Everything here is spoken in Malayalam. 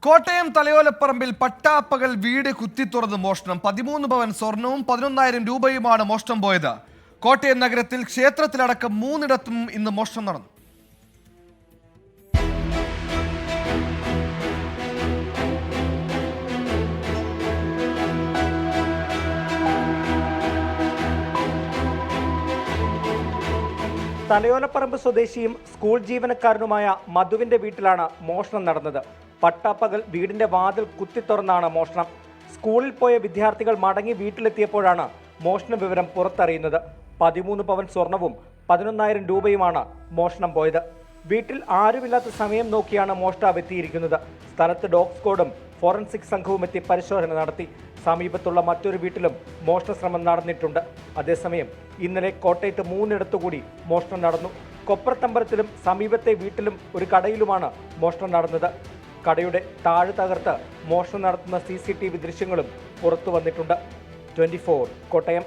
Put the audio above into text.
കോട്ടയം തലയോലപ്പറമ്പിൽ പട്ടാപ്പകൽ വീട് കുത്തിത്തുറന്ന് മോഷണം. 13 പവൻ സ്വർണവും 11,000 രൂപയുമാണ് മോഷണം പോയത്. കോട്ടയം നഗരത്തിൽ ക്ഷേത്രത്തിലടക്കം 3ഇടത്തും ഇന്ന് മോഷണം നടന്നു. തലയോലപ്പറമ്പ് സ്വദേശിയും സ്കൂൾ ജീവനക്കാരനുമായ മധുവിന്റെ വീട്ടിലാണ് മോഷണം നടന്നത്. പട്ടാപ്പകൽ വീടിന്റെ വാതിൽ കുത്തിത്തുറന്നാണ് മോഷണം. സ്കൂളിൽ പോയ വിദ്യാർത്ഥികൾ മടങ്ങി വീട്ടിലെത്തിയപ്പോഴാണ് മോഷണ വിവരം പുറത്തറിയുന്നത്. 13 പവൻ സ്വർണവും 11,000 രൂപയുമാണ് മോഷണം പോയത്. വീട്ടിൽ ആരുമില്ലാത്ത സമയം നോക്കിയാണ് മോഷ്ടാവ് എത്തിയിരിക്കുന്നത്. സ്ഥലത്ത് ഡോഗ് സ്ക്വാഡും ഫോറൻസിക് സംഘവും എത്തി പരിശോധന നടത്തി. സമീപത്തുള്ള മറ്റൊരു വീട്ടിലും മോഷണ ശ്രമം നടന്നിട്ടുണ്ട്. അതേസമയം ഇന്നലെ കോട്ടയത്ത് 3ഇടത്തുകൂടി മോഷണം നടന്നു. കൊപ്രത്തമ്പലത്തിലും സമീപത്തെ വീട്ടിലും ഒരു കടയിലുമാണ് മോഷണം നടന്നത്. കടയുടെ താഴ് തകർത്ത് മോഷണം നടത്തുന്ന CCTV ദൃശ്യങ്ങളും പുറത്തു വന്നിട്ടുണ്ട്. 24 കോട്ടയം.